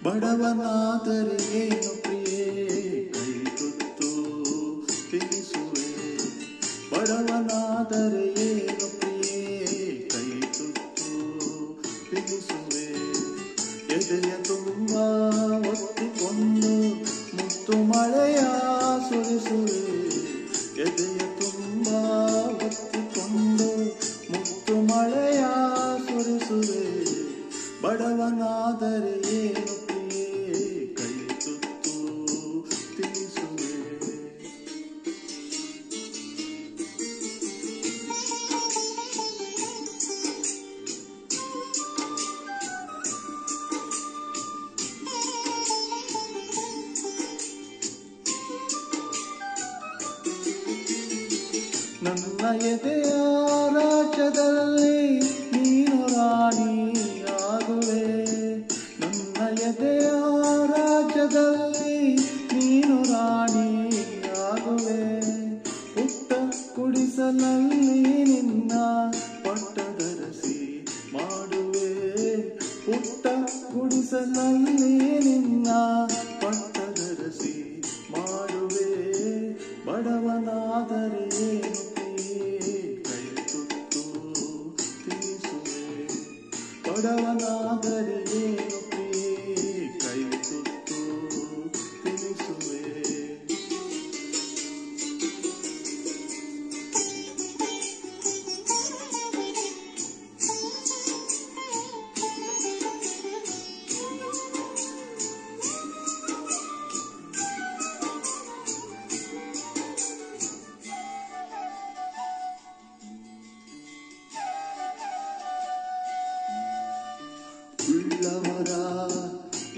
ಬಡವನಾದರೆ ಏನು ಪ್ರಿಯೇ ಕೈ ತುತ್ತು ತಿನಿಸುವೆ. ಬಡವನಾದರೆ ಏನು ಪ್ರಿಯೇ ಕೈ ತುತ್ತು ತಿನಿಸುವೆ. ಎದೆಯ ತುಂಬ ಒತ್ತಿಕೊಂಡು ಮುತ್ತು ಮಳೆಯ ಸುರಿಸುವೆ. ಎದೆಯ ತುಂಬ ಒತ್ತಿಕೊಂಡು ಮುತ್ತು ಮಳೆಯ ಸುರಿಸುವೆ. ಬಡವನಾದರೆ ಏನು ಪ್ರಿಯೇ ಕೈ ತುತ್ತು ತಿನಿಸುವೆ. ನನ್ನ ಎದೆಯ ರಾಜ್ಯದಲ್ಲಿ ನೀನು ರಾಣಿಯಾಗುವೆ. ನನ್ನ ಎದೆಯ ರಾಜ್ಯದಲ್ಲಿ ನೀನು ರಾಣಿಯಾಗುವೆ. ಪುಟ್ಟ ಕುಡಿಸಲಲ್ಲಿ ನಿನ್ನ ಪಟ್ಟದರಸಿ ಮಾಡುವೆ. ಪುಟ್ಟ ಗುಡಿಸಲಲ್ಲಿ ನಿನ್ನ ಪಟ್ಟದರಸಿ ಮಾಡುವೆ. ಬಡವನಾದರೆ ಏನು ಪ್ರಿಯೇ ಕೈ ತುತ್ತು ತಿನಿಸುವೆ. ಬಡವನಾದರೆ ಏನು ಪ್ರಿಯೇ ಕೈ ತುತ್ತು ತಿನಿಸುವೆ. ಉಳ್ಳವರ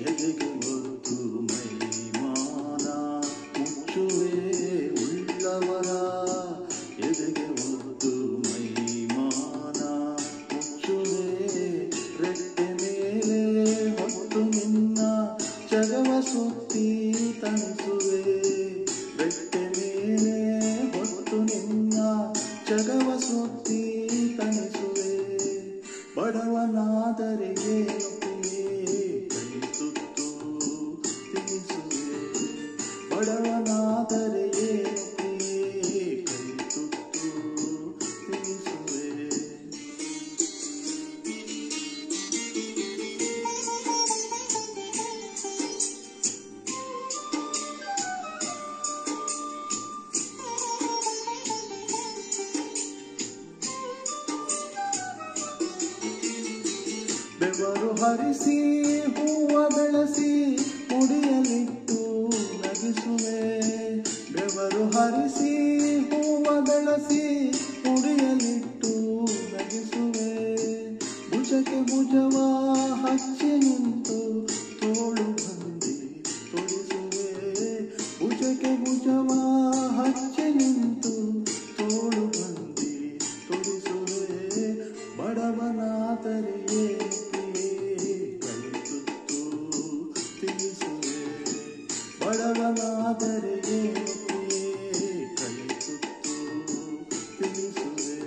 ಎದೆಗೆ ಒತ್ತು ಮೈಮಾನ ಮುಚ್ಚುವೆ. ಉಳ್ಳವರ ಎದೆಗೆ ಒತ್ತು ಮೈಮಾನ ಮುಚ್ಚುವೆ. ರೆಟ್ಟೆ ಮೇಲೆ ಹೊತ್ತು ನಿನ್ನ ಜಗವ ಸುತ್ತಿ ತಣಿಸುವೆ. ರೆಟ್ಟೆ ಮೇಲೆ ಹೊತ್ತು ನಿನ್ನ ಜಗವ ಸುತ್ತಿ ತಣಿಸುವೆ. ಬಡವನಾದರೆ ಏನು ಪ್ರಿಯೇ ಕೈ ತುತ್ತು ತಿನಿಸುವೆ. ಬಡವನಾದರೆ ಏನು ಪ್ರಿಯೇ ಕೈ ತುತ್ತು ತಿನಿಸುವೆ. ಬೆವರು ಹರಿಸಿ ಹೂವ ಬೆಳೆಸಿ ಮುಡಿಯಲಿಟ್ಟು ನಗಿಸುವೆ. ಬೆವರು ಹರಿಸಿ ಹೂವ ಬೆಳೆಸಿ ಮುಡಿಯಲಿಟ್ಟು ನಗಿಸುವೆ. ಭುಜಕ್ಕೆ ಭುಜವ ಹಚ್ಚಿ ನಿಂತು ತೋಳು ಬಂದಿ ತೊಡಿಸುವೆ. ಭುಜಕ್ಕೆ ಭುಜವ ಹಚ್ಚಿ ನಿಂತು ತೋಳು ಬಂದಿ ತೊಡಿಸುವೆ. ಬಡವನಾದರೆ ಏನು ಪ್ರಿಯೇ ಕೈ ತುತ್ತು ತಿನಿಸುವೆ. ಬಡವನಾದರೆ ಏನು ಪ್ರಿಯೇ ಕೈ ತುತ್ತು ತಿನಿಸುವೆ.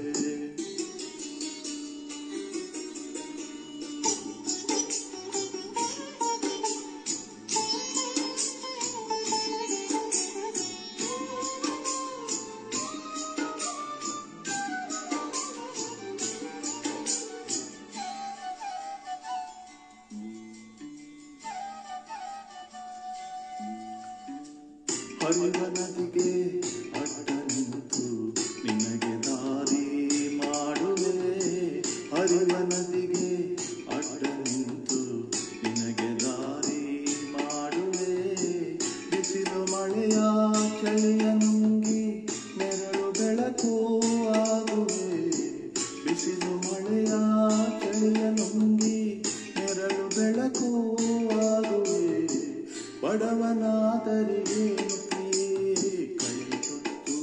ಹರಿವ ನದಿಗೆ ಅಡ್ಡ ನಿಂತು ನಿನಗೆ ದಾರಿ ಮಾಡುವೆ. ಹರಿವ ನದಿಗೆ ಅಡ್ಡ ನಿಂತು ನಿನಗೆ ದಾರಿ ಮಾಡುವೆ. ಬಿಸಿಲು ಮಳೆಯ ಚಳಿಯ ನುಂಗಿ ನೆರಳು ಬೆಳಕು ಆಗುವೆ. ಬಿಸಿಲು ಮಳೆಯ ಚಳಿಯ ನುಂಗಿ ನೆರಳು ಬೆಳಕು ಆಗುವೆ. ಬಡವನಾದರೆ ಏನು ಪ್ರಿಯೇ ಕೈ ತುತ್ತು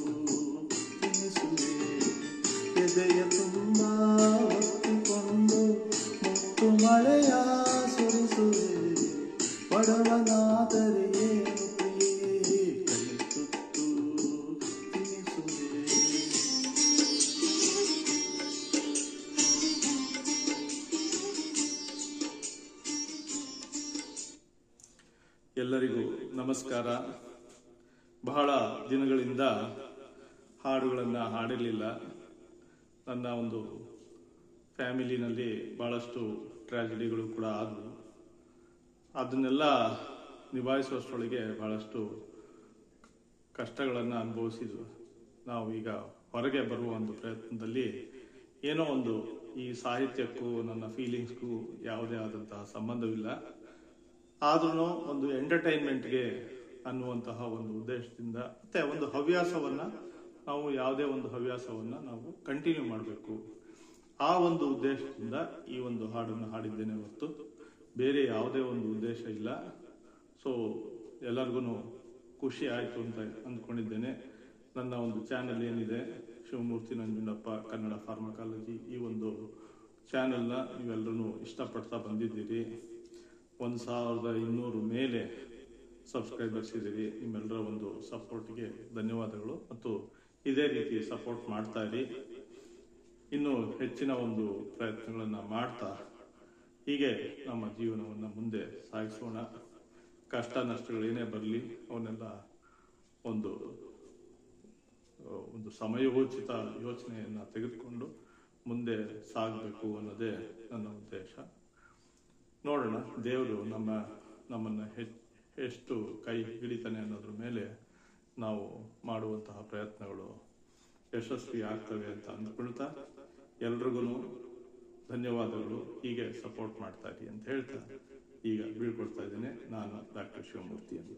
ತಿನಿಸುವೆ. ಎದೆಯ ತುಂಬ ಒತ್ತಿಕೊಂಡು ಮುತ್ತು ಮಳೆಯ ಸುರಿಸುವೆ. ಬಡವನಾದರೆ ಏನು ಪ್ರಿಯೇ ಕೈ ತುತ್ತು ತಿನಿಸುವೆ. ಎಲ್ಲರಿಗೂ ನಮಸ್ಕಾರ. ಬಹಳ ದಿನಗಳಿಂದ ಹಾಡುಗಳನ್ನು ಹಾಡಿರಲಿಲ್ಲ. ನನ್ನ ಒಂದು ಫ್ಯಾಮಿಲಿನಲ್ಲಿ ಬಹಳಷ್ಟು ಟ್ರ್ಯಾಜಿಡಿಗಳು ಕೂಡ ಆದವು. ಅದನ್ನೆಲ್ಲ ನಿಭಾಯಿಸುವಷ್ಟರೊಳಗೆ ಬಹಳಷ್ಟು ಕಷ್ಟಗಳನ್ನು ಅನುಭವಿಸಿದ್ವು. ನಾವು ಈಗ ಹೊರಗೆ ಬರುವ ಒಂದು ಪ್ರಯತ್ನದಲ್ಲಿ ಏನೋ ಒಂದು ಈ ಸಾಹಿತ್ಯಕ್ಕೂ ನನ್ನ ಫೀಲಿಂಗ್ಸ್ಗೂ ಯಾವುದೇ ಆದಂತಹ ಸಂಬಂಧವಿಲ್ಲ. ಆದ್ರೂ ಒಂದು ಎಂಟರ್ಟೈನ್ಮೆಂಟ್ಗೆ ಅನ್ನುವಂತಹ ಒಂದು ಉದ್ದೇಶದಿಂದ ಮತ್ತೆ ಒಂದು ಹವ್ಯಾಸವನ್ನ ನಾವು ಯಾವುದೇ ಒಂದು ಹವ್ಯಾಸವನ್ನ ನಾವು ಕಂಟಿನ್ಯೂ ಮಾಡಬೇಕು, ಆ ಒಂದು ಉದ್ದೇಶದಿಂದ ಈ ಒಂದು ಹಾಡನ್ನು ಹಾಡಿದ್ದೇನೆ ಹೊರತು ಬೇರೆ ಯಾವುದೇ ಒಂದು ಉದ್ದೇಶ ಇಲ್ಲ. ಸೊ ಎಲ್ಲರಿಗೂ ಖುಷಿ ಆಯಿತು ಅಂತ ಅಂದ್ಕೊಂಡಿದ್ದೇನೆ. ನನ್ನ ಒಂದು ಚಾನೆಲ್ ಏನಿದೆ ಶಿವಮೂರ್ತಿ ನಂಜುಂಡಪ್ಪ ಕನ್ನಡ ಫಾರ್ಮಕಾಲಜಿ, ಈ ಒಂದು ಚಾನೆಲ್ನ ನೀವೆಲ್ಲರೂ ಇಷ್ಟಪಡ್ತಾ ಬಂದಿದ್ದೀರಿ. 1200 ಮೇಲೆ ಸಬ್ಸ್ಕ್ರೈಬರ್ಸ್ ಇದ್ದೀರಿ. ನಿಮ್ಮೆಲ್ಲರ ಒಂದು ಸಪೋರ್ಟ್ಗೆ ಧನ್ಯವಾದಗಳು ಮತ್ತು ಇದೇ ರೀತಿ ಸಪೋರ್ಟ್ ಮಾಡ್ತಾ ಇರಿ. ಇನ್ನು ಹೆಚ್ಚಿನ ಒಂದು ಪ್ರಯತ್ನಗಳನ್ನು ಮಾಡ್ತಾ ಹೀಗೆ ನಮ್ಮ ಜೀವನವನ್ನು ಮುಂದೆ ಸಾಗಿಸೋಣ. ಕಷ್ಟ ನಷ್ಟಗಳೇನೇ ಬರಲಿ ಅವನ್ನೆಲ್ಲ ಒಂದು ಸಮಯೋಚಿತ ಯೋಚನೆಯನ್ನು ತೆಗೆದುಕೊಂಡು ಮುಂದೆ ಸಾಗಬೇಕು ಅನ್ನೋದೇ ನನ್ನ ಉದ್ದೇಶ. ನೋಡೋಣ ದೇವರು ನಮ್ಮನ್ನು ಎಷ್ಟು ಕೈ ಹಿಡಿತಾನೆ ಅನ್ನೋದ್ರ ಮೇಲೆ ನಾವು ಮಾಡುವಂತಹ ಪ್ರಯತ್ನಗಳು ಯಶಸ್ವಿ ಆಗ್ತವೆ ಅಂತ ಅಂದ್ಕೊಳ್ತಾ ಎಲ್ರಿಗೂ ಧನ್ಯವಾದಗಳು. ಹೀಗೆ ಸಪೋರ್ಟ್ ಮಾಡ್ತಾ ಇರಿ ಅಂತ ಹೇಳ್ತಾ ಈಗ ಬೀಳ್ಕೊಡ್ತಾ ಇದ್ದೇನೆ. ನಾನು ಡಾಕ್ಟರ್ ಶಿವಮೂರ್ತಿ ಅಂತ.